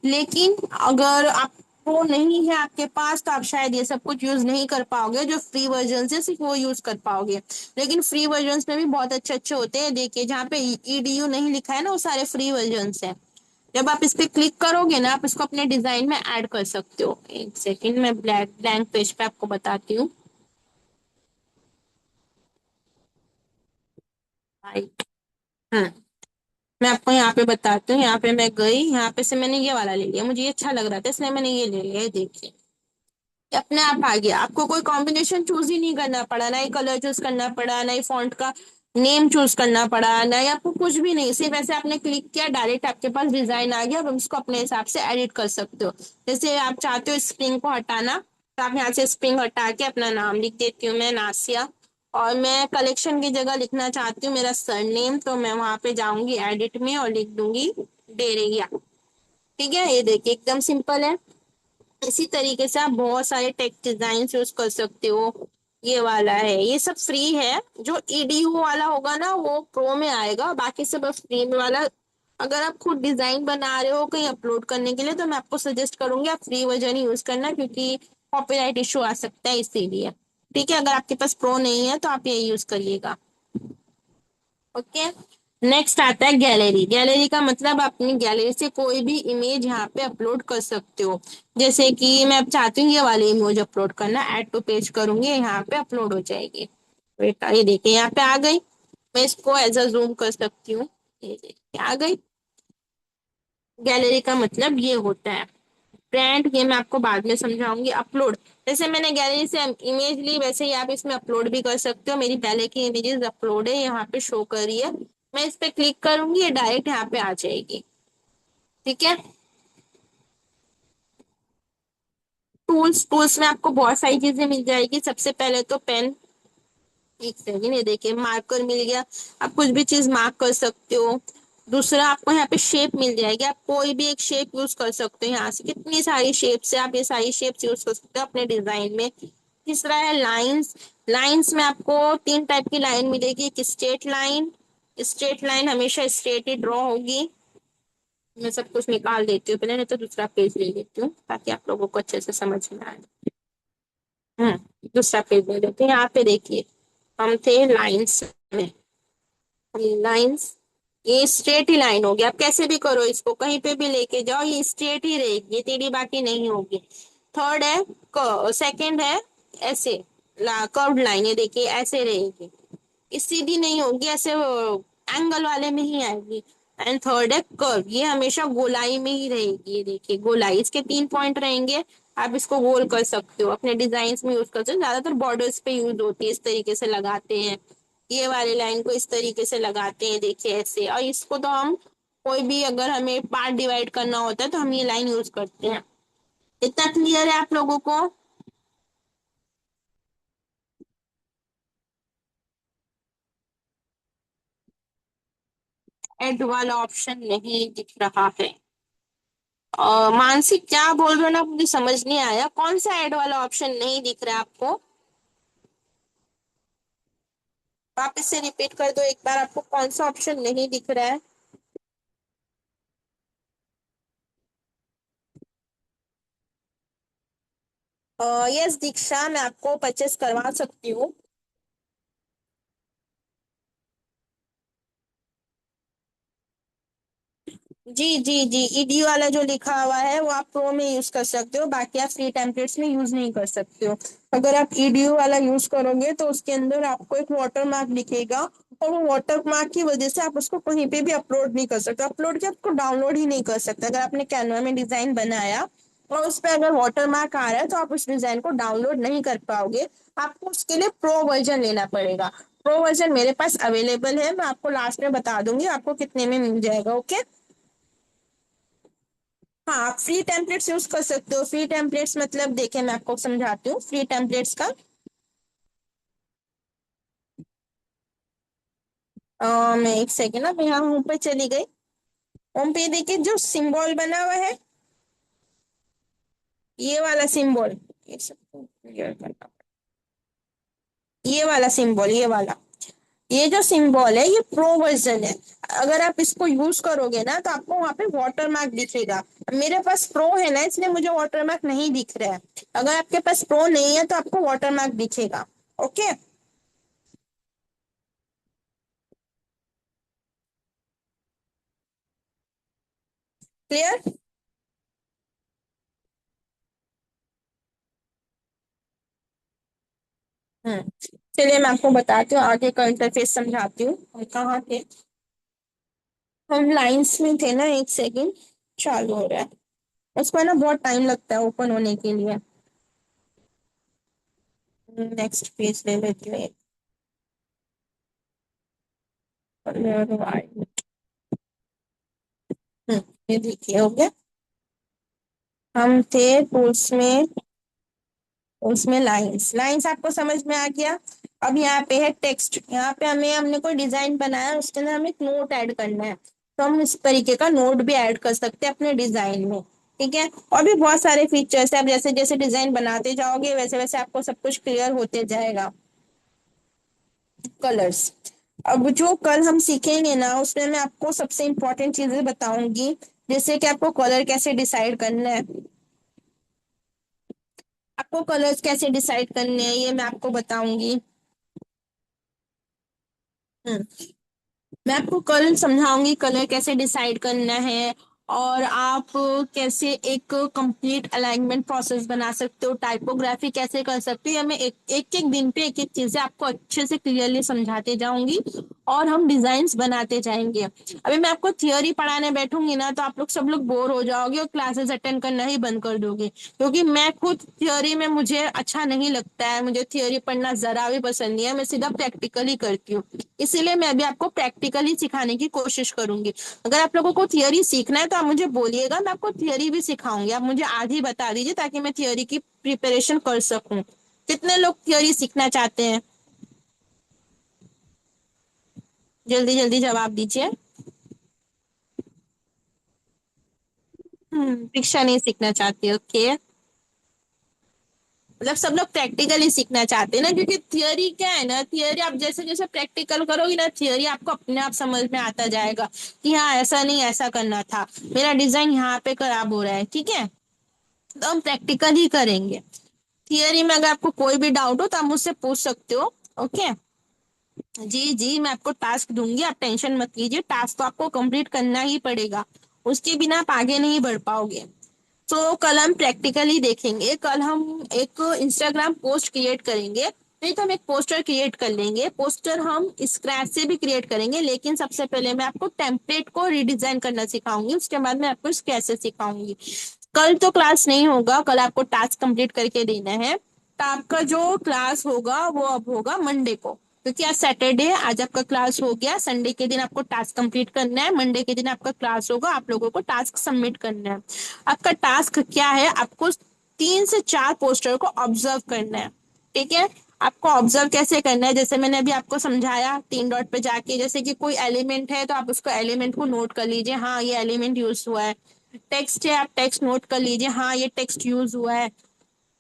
लेकिन अगर आप प्रो नहीं है आपके पास तो आप शायद ये सब कुछ यूज नहीं कर पाओगे, जो फ्री वर्जन है सिर्फ वो यूज कर पाओगे। लेकिन फ्री वर्जन में भी बहुत अच्छे अच्छे होते हैं, देखिए जहाँ पे ईडीयू नहीं लिखा है ना, वो सारे फ्री वर्जन है। जब आप इस पे क्लिक करोगे ना, आप इसको अपने डिजाइन में ऐड कर सकते हो। एक सेकंड, मैं ब्लैक ब्लैंक पेज पे आपको बताती हूँ। राइट। हम्म, मैं आपको यहाँ पे बताती हूँ। यहाँ पे मैं गई, यहाँ पे से मैंने ये वाला ले लिया, मुझे ये अच्छा लग रहा था इसलिए मैंने ये ले लिया। ये देखिए, ये अपने आप आ गया। आपको कोई कॉम्बिनेशन चूज ही नहीं करना पड़ा, ना ही कलर चूज करना पड़ा, ना ही फॉन्ट का नेम चूज करना पड़ा, ना ही आपको कुछ भी नहीं। सिर्फ ऐसे आपने क्लिक किया, डायरेक्ट आपके पास डिजाइन आ गया। अब हम इसको अपने हिसाब से एडिट कर सकते हो। जैसे आप चाहते हो स्प्रिंग को हटाना, तो आप यहाँ से स्प्रिंग हटा के अपना नाम लिख देती हूँ, मैं नासिया। और मैं कलेक्शन की जगह लिखना चाहती हूँ मेरा सरनेम, तो मैं वहां पे जाऊंगी एडिट में और लिख दूंगी डेरिया। ठीक है, ये देखिए एकदम सिंपल है। इसी तरीके से आप बहुत सारे टेक्स्ट डिजाइन यूज कर सकते हो। ये वाला है, ये सब फ्री है। जो ईडीयू वाला होगा ना वो प्रो में आएगा, बाकी सब फ्री में वाला। अगर आप खुद डिजाइन बना रहे हो कहीं अपलोड करने के लिए, तो मैं आपको सजेस्ट करूंगी आप फ्री वर्जन ही यूज करना, क्योंकि कॉपीराइट इशू आ सकता है इसीलिए। ठीक है, अगर आपके पास प्रो नहीं है तो आप ये यूज करिएगा। ओके, नेक्स्ट आता है गैलरी। गैलरी का मतलब आप अपनी गैलरी से कोई भी इमेज यहाँ पे अपलोड कर सकते हो। जैसे कि मैं अब चाहती हूँ ये वाली इमेज अपलोड करना, ऐड टू पेज करूंगी, यहाँ पे अपलोड हो जाएगी। बेटा ये देखिए यहाँ पे आ गई। मैं इसको एज अ जूम कर सकती हूँ, ये देखिए आ गई। गैलरी का मतलब ये होता है। ब्रांड, ये मैं आपको बाद में समझाऊंगी। अपलोड, जैसे मैंने गैलरी से इमेज ली वैसे ही आप इसमें अपलोड भी कर सकते हो। मेरी पहले की इमेजेस अपलोड है, यहाँ पे शो कर रही है। मैं इस पे क्लिक करूंगी, ये डायरेक्ट यहाँ पे आ जाएगी। ठीक है, टूल्स, टूल्स में आपको बहुत सारी चीजें मिल जाएगी। सबसे पहले तो पेन, एक सेकेंड, ये देखिए मार्कर मिल गया। आप कुछ भी चीज मार्क कर सकते हो। दूसरा, आपको यहाँ पे शेप मिल जाएगी, आप कोई भी एक शेप यूज कर सकते हो। यहाँ से कितनी सारी शेप्स है, आप ये सारी शेप्स यूज कर सकते हो अपने डिजाइन में। तीसरा है लाइंस। लाइंस में आपको तीन टाइप की लाइन मिलेगी। एक स्ट्रेट लाइन, स्ट्रेट लाइन हमेशा स्ट्रेट ही ड्रॉ होगी। मैं सब कुछ निकाल देती हूँ पहले, नहीं तो दूसरा पेज ले लेती हूँ ताकि आप लोगों को अच्छे से समझ में आए। दूसरा पेज ले लेते हैं। यहाँ पे देखिए, हम थे लाइंस में। लाइंस, ये स्ट्रेट ही लाइन होगी। आप कैसे भी करो, इसको कहीं पे भी लेके जाओ ये स्ट्रेट ही रहेगी, ये टेढ़ी बाकी नहीं होगी। थर्ड है, सेकंड है ऐसे कर्व्ड लाइन, ये देखिए ऐसे रहेगी, ये सीधी नहीं होगी, ऐसे एंगल वाले में ही आएगी। एंड थर्ड है कर्व, ये हमेशा गोलाई में ही रहेगी। ये देखिए गोलाई, इसके तीन पॉइंट रहेंगे। आप इसको गोल कर सकते हो, अपने डिजाइन में यूज कर सकते हो। ज्यादातर बॉर्डर्स पे यूज होती है, इस तरीके से लगाते हैं। ये वाली लाइन को इस तरीके से लगाते हैं, देखिए ऐसे। और इसको तो हम कोई भी अगर हमें पार्ट डिवाइड करना होता है तो हम ये लाइन यूज करते हैं। इतना क्लियर है आप लोगों को? एड वाला ऑप्शन नहीं दिख रहा है। मानसिक क्या बोल रहे हो ना, मुझे समझ नहीं आया। कौन सा ऐड वाला ऑप्शन नहीं दिख रहा है आपको? वापस से रिपीट कर दो एक बार, आपको कौन सा ऑप्शन नहीं दिख रहा है? यस दीक्षा, मैं आपको परचेस करवा सकती हूँ। जी जी जी, ईडी वाला जो लिखा हुआ है वो आप प्रो में यूज कर सकते हो, बाकी आप फ्री टेम्पलेट्स में यूज नहीं कर सकते हो। अगर आप ईडीयू वाला यूज करोगे तो उसके अंदर आपको एक वाटर मार्क दिखेगा, और वो वाटर मार्क की वजह से आप उसको कहीं पे भी अपलोड नहीं कर सकते। अपलोड किया आपको डाउनलोड ही नहीं कर सकते। अगर आपने कैनवा में डिजाइन बनाया और उस पर अगर वाटर मार्क आ रहा है तो आप उस डिजाइन को डाउनलोड नहीं कर पाओगे। आपको उसके लिए प्रो वर्जन लेना पड़ेगा। प्रो वर्जन मेरे पास अवेलेबल है, मैं आपको लास्ट में बता दूंगी आपको कितने में मिल जाएगा। ओके, हाँ आप फ्री टेम्पलेट्स यूज कर सकते हो। फ्री टेम्पलेट्स मतलब देखिए मैं आपको समझाती हूँ फ्री टेम्पलेट्स का। मैं एक सेकेंड, अब यहाँ होम पे चली गई। होम पेज देखिए, जो सिंबल बना हुआ है, ये वाला सिंबल, ये सबको क्लियर करना, ये वाला सिंबल, ये वाला, ये जो सिंबल है ये प्रो वर्जन है। अगर आप इसको यूज करोगे ना तो आपको वहां पे वाटर मार्क दिखेगा। मेरे पास प्रो है ना, इसलिए मुझे वाटर मार्क नहीं दिख रहा है। अगर आपके पास प्रो नहीं है तो आपको वाटर मार्क दिखेगा। Okay, clear. चलिए मैं आपको बताती हूँ, आगे का इंटरफेस समझाती हूँ। हम कहाँ थे? हम लाइंस में थे ना, एक सेकेंड, चालू हो रहा है। उसको है ना बहुत टाइम लगता है ओपन होने के लिए। नेक्स्ट पेज ले लेती हूँ एक। ये देखिए, हो गया। हम थे टूल्स में, उसमें लाइंस, लाइंस आपको समझ में आ गया। अब यहाँ पे है टेक्स्ट, यहाँ पे हमने कोई डिजाइन बनाया, उसके अंदर हमें एक नोट ऐड करना है, तो हम इस तरीके का नोट भी ऐड कर सकते हैं अपने डिजाइन में। ठीक है, और भी बहुत सारे फीचर्स है। अब जैसे जैसे डिजाइन बनाते जाओगे वैसे वैसे आपको सब कुछ क्लियर होते जाएगा। कलर्स, अब जो कल हम सीखेंगे ना उसमें मैं आपको सबसे इम्पोर्टेंट चीजें बताऊंगी, जैसे कि आपको कलर कैसे डिसाइड करना है, आपको कलर्स कैसे डिसाइड करने हैं ये मैं आपको बताऊंगी। हम्म मैं आपको कल समझाऊंगी कलर कैसे डिसाइड करना है, और आप कैसे एक कंप्लीट अलाइनमेंट प्रोसेस बना सकते हो, टाइपोग्राफी कैसे कर सकते हो, या मैं एक एक एक दिन पे एक एक चीजें आपको अच्छे से क्लियरली समझाते जाऊंगी, और हम डिजाइन्स बनाते जाएंगे। अभी मैं आपको थियोरी पढ़ाने बैठूंगी ना तो आप लोग सब लोग बोर हो जाओगे और क्लासेस अटेंड करना ही बंद कर दोगे, क्योंकि मैं खुद थियोरी में मुझे अच्छा नहीं लगता है, मुझे थियोरी पढ़ना जरा भी पसंद नहीं है, मैं सीधा प्रैक्टिकल ही करती हूँ। इसीलिए मैं अभी आपको प्रैक्टिकली सिखाने की कोशिश करूंगी। अगर आप लोगों को थियोरी सीखना है तो आप मुझे बोलिएगा, मैं आपको थियोरी भी सिखाऊंगी। आप मुझे आज ही बता दीजिए ताकि मैं थियोरी की प्रिपरेशन कर सकूं। कितने लोग थियोरी सीखना चाहते हैं? जल्दी जल्दी जवाब दीजिए। शिक्षा नहीं सीखना चाहती, ओके। मतलब सब लोग प्रैक्टिकली सीखना चाहते हैं ना, क्योंकि थियोरी क्या है ना, थियोरी आप जैसे जैसे प्रैक्टिकल करोगे ना, थियोरी आपको अपने आप समझ में आता जाएगा कि हाँ ऐसा नहीं ऐसा करना था, मेरा डिजाइन यहाँ पे खराब हो रहा है। ठीक है, तो हम प्रैक्टिकल ही करेंगे। थियरी में अगर आपको कोई भी डाउट हो तो आप मुझसे पूछ सकते हो। ओके, जी जी, मैं आपको टास्क दूंगी, आप टेंशन मत लीजिए, टास्क तो आपको कंप्लीट करना ही पड़ेगा, उसके बिना आप आगे नहीं बढ़ पाओगे। तो कल हम प्रैक्टिकली देखेंगे, कल हम एक इंस्टाग्राम पोस्ट क्रिएट करेंगे, नहीं तो हम एक पोस्टर क्रिएट कर लेंगे। पोस्टर हम स्क्रैच से भी क्रिएट करेंगे, लेकिन सबसे पहले मैं आपको टेम्पलेट को रिडिजाइन करना सिखाऊंगी, उसके बाद मैं आपको स्क्रैच से सिखाऊंगी। कल तो क्लास नहीं होगा, कल आपको टास्क कंप्लीट करके देना है। तो आपका जो क्लास होगा वो अब होगा मंडे को, क्योंकि आज सैटरडे है, आज आपका क्लास हो गया। संडे के दिन आपको टास्क कंप्लीट करना है, मंडे के दिन आपका क्लास होगा, आप लोगों को टास्क सबमिट करना है। आपका टास्क क्या है, आपको 3 से 4 पोस्टर को ऑब्जर्व करना है। ठीक है, आपको ऑब्जर्व कैसे करना है, जैसे मैंने अभी आपको समझाया, 3 डॉट पे जाके जैसे कि कोई एलिमेंट है तो आप उसको एलिमेंट को नोट कर लीजिए, हाँ ये एलिमेंट यूज हुआ है। टेक्स्ट है, आप टेक्स्ट नोट कर लीजिए, हाँ ये टेक्स्ट यूज हुआ है।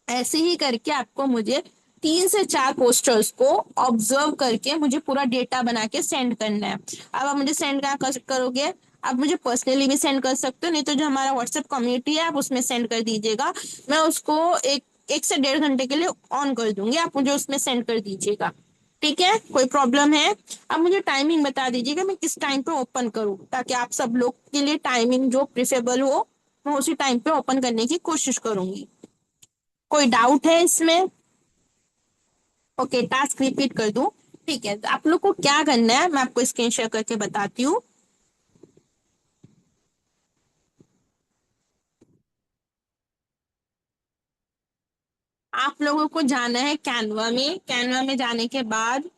ऐसे ही करके आपको मुझे 3 से 4 पोस्टर्स को ऑब्जर्व करके मुझे पूरा डेटा बना के सेंड करना है। अब आप मुझे सेंड कहाँ करोगे? आप मुझे पर्सनली भी सेंड कर सकते हो, नहीं तो जो हमारा व्हाट्सएप कम्युनिटी है आप उसमें सेंड कर दीजिएगा। मैं उसको एक 1 से 1.5 घंटे के लिए ऑन कर दूंगी, आप मुझे उसमें सेंड कर दीजिएगा। ठीक है, कोई प्रॉब्लम है? अब मुझे टाइमिंग बता दीजिएगा मैं किस टाइम पे ओपन करूँ, ताकि आप सब लोग के लिए टाइमिंग जो प्रिफरेबल हो, मैं उसी टाइम पे ओपन करने की कोशिश करूंगी। कोई डाउट है इसमें? ओके, टास्क रिपीट कर दूं? ठीक है, तो आप लोग को क्या करना है मैं आपको स्क्रीन शेयर करके बताती हूँ। आप लोगों को जाना है कैनवा में, कैनवा में जाने के बाद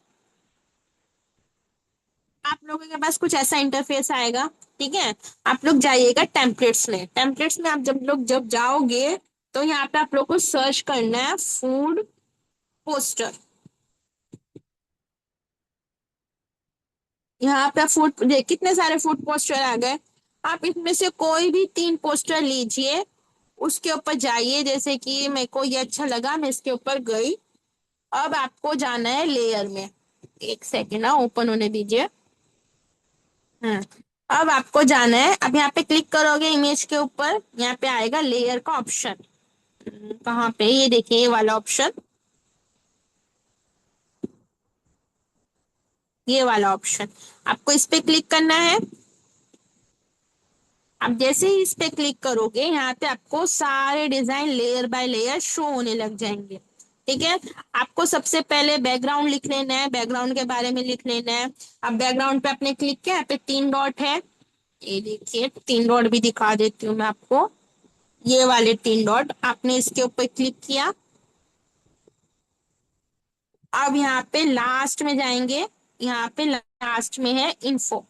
आप लोगों के पास कुछ ऐसा इंटरफेस आएगा। ठीक है, आप लोग जाइएगा टेम्पलेट्स में, टेम्पलेट्स में आप जब जाओगे तो यहाँ पे आप लोग को सर्च करना है फूड पोस्टर। यहाँ पे फूड, कितने सारे फूड पोस्टर आ गए। आप इसमें से कोई भी 3 पोस्टर लीजिए, उसके ऊपर जाइए। जैसे कि मेरे को ये अच्छा लगा, मैं इसके ऊपर गई। अब आपको जाना है लेयर में। एक सेकेंड ना, ओपन होने दीजिए। हाँ, अब आपको जाना है, अब यहाँ पे क्लिक करोगे इमेज के ऊपर, यहाँ पे आएगा लेयर का ऑप्शन। कहाँ पे, ये देखिए ये वाला ऑप्शन, ये वाला ऑप्शन। आपको इस पे क्लिक करना है। अब जैसे ही इस पे क्लिक करोगे, यहाँ पे आपको सारे design layer by layer show होने लग जाएंगे। ठीक है। आपको सबसे पहले बैकग्राउंड लिख लेना है, बैकग्राउंड के बारे में लिख लेना है। अब बैकग्राउंड पे आपने क्लिक किया, यहाँ पे 3 डॉट है। ये देखिए 3 डॉट भी दिखा देती हूँ मैं आपको। ये वाले 3 डॉट आपने इसके ऊपर क्लिक किया। अब यहाँ पे लास्ट में जाएंगे, यहाँ पे लास्ट में है इन्फो।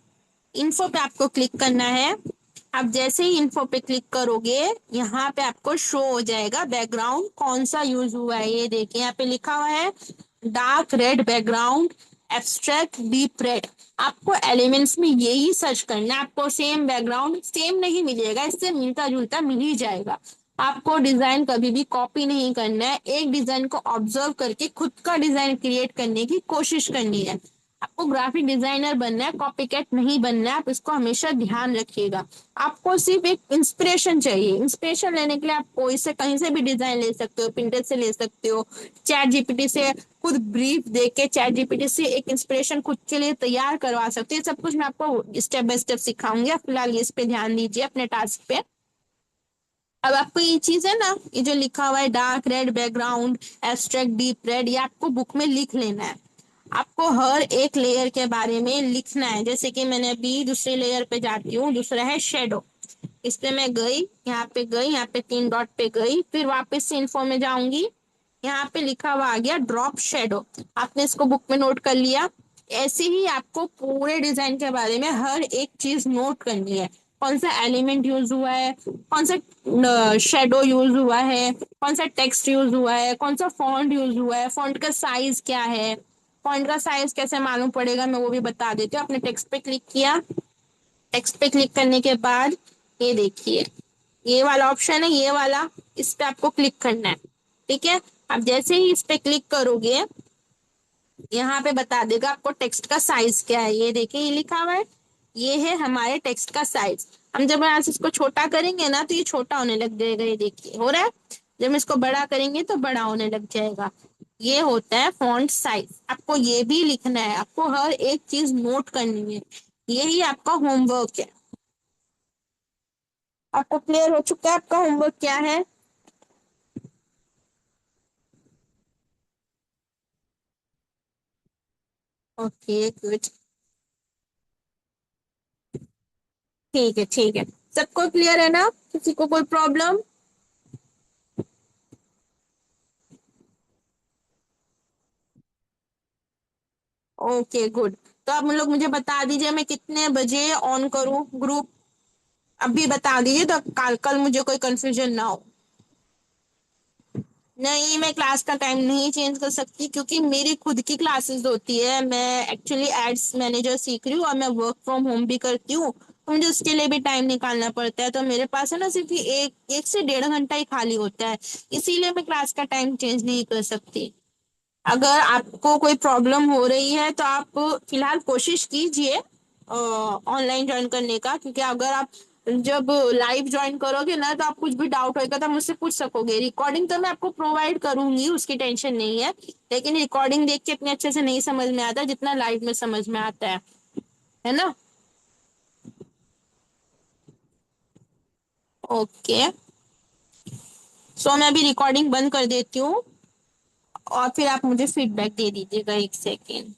इन्फो पे आपको क्लिक करना है। अब जैसे ही इन्फो पे क्लिक करोगे, यहाँ पे आपको शो हो जाएगा बैकग्राउंड कौन सा यूज हुआ है। ये देखिए यहाँ पे लिखा हुआ है dark red background, abstract deep red. आपको एलिमेंट्स में यही सर्च करना है। आपको सेम बैकग्राउंड सेम नहीं मिलेगा, इससे मिलता जुलता मिल ही जाएगा। आपको डिजाइन कभी भी कॉपी नहीं करना है, एक डिजाइन को ऑब्जर्व करके खुद का डिजाइन क्रिएट करने की कोशिश करनी है। आपको ग्राफिक डिजाइनर बनना है, कॉपी कैट नहीं बनना है। आप इसको हमेशा ध्यान रखिएगा। आपको सिर्फ एक इंस्पिरेशन चाहिए। इंस्पिरेशन लेने के लिए आप कोई से कहीं से भी डिजाइन ले सकते हो, पिंटरेस्ट से ले सकते हो, चैट जीपीटी से खुद ब्रीफ दे के चैट जीपीटी से एक इंस्पिरेशन खुद के लिए तैयार करवा सकते हैं। सब कुछ मैं आपको स्टेप बाय स्टेप सिखाऊंगी। फिलहाल इस पे ध्यान दीजिए अपने टास्क पे। अब आपको ये चीज है ना, ये जो लिखा हुआ है dark red background, abstract deep red, ये आपको बुक में लिख लेना है। आपको हर एक लेयर के बारे में लिखना है। जैसे कि मैंने अभी दूसरे लेयर पे जाती हूँ, दूसरा है शेडो। इस पे मैं गई, यहाँ पे गई, यहाँ पे 3 डॉट पे गई, फिर वापस से इन्फो में जाऊंगी। यहाँ पे लिखा हुआ आ गया ड्रॉप शेडो। आपने इसको बुक में नोट कर लिया। ऐसे ही आपको पूरे डिजाइन के बारे में हर एक चीज नोट करनी है। कौन सा एलिमेंट यूज हुआ है, कौन सा शेडो यूज हुआ है, कौन सा टेक्स्ट यूज हुआ है, कौन सा फॉन्ट यूज हुआ है, फॉन्ट का साइज क्या है। फॉन्ट का साइज कैसे मालूम पड़ेगा, मैं वो भी बता देती हूँ। आपने टेक्स्ट पे क्लिक किया, टेक्स्ट पे क्लिक करने के बाद ये देखिए ये वाला ऑप्शन है, ये वाला, इस पे आपको क्लिक करना है। ठीक है। अब जैसे ही इस पे क्लिक करोगे, यहाँ पे बता देगा आपको टेक्स्ट का साइज क्या है। ये देखिए ये लिखा हुआ है, ये है हमारे टेक्स्ट का साइज। हम जब यहाँ से इसको छोटा करेंगे ना, तो ये छोटा होने लग जाएगा। ये देखिए हो रहा है। जब हम इसको बड़ा करेंगे तो बड़ा होने लग जाएगा। ये होता है फॉन्ट साइज। आपको ये भी लिखना है, आपको हर एक चीज नोट करनी है। यही आपका होमवर्क है। आपको क्लियर हो चुका है आपका होमवर्क क्या है? Okay good. ठीक है ठीक है। सबको क्लियर है ना, किसी को कोई प्रॉब्लम? Okay good. तो आप लोग मुझे बता दीजिए मैं कितने बजे ऑन करूं ग्रुप। अभी बता दीजिए तो कल कल मुझे कोई कंफ्यूजन ना हो। नहीं, मैं क्लास का टाइम नहीं चेंज कर सकती, क्योंकि मेरी खुद की क्लासेस होती है। मैं एक्चुअली एड्स मैनेजर सीख रही हूँ और मैं वर्क फ्रॉम होम भी करती हूँ, तो मुझे उसके लिए भी टाइम निकालना पड़ता है। तो मेरे पास है ना सिर्फ एक एक से 1.5 घंटा ही खाली होता है। इसीलिए मैं क्लास का टाइम चेंज नहीं कर सकती। अगर आपको कोई प्रॉब्लम हो रही है तो आप फिलहाल कोशिश कीजिए ऑनलाइन ज्वाइन करने का, क्योंकि अगर आप जब लाइव ज्वाइन करोगे ना, तो आप कुछ भी डाउट होगा तो आप मुझसे पूछ सकोगे। रिकॉर्डिंग तो मैं आपको प्रोवाइड करूंगी, उसकी टेंशन नहीं है। लेकिन रिकॉर्डिंग देख के इतने अच्छे से नहीं समझ में आता जितना लाइव में समझ में आता है ना? ओके। सो मैं अभी रिकॉर्डिंग बंद कर देती हूँ, और फिर आप मुझे फीडबैक दे दीजिएगा। एक सेकेंड।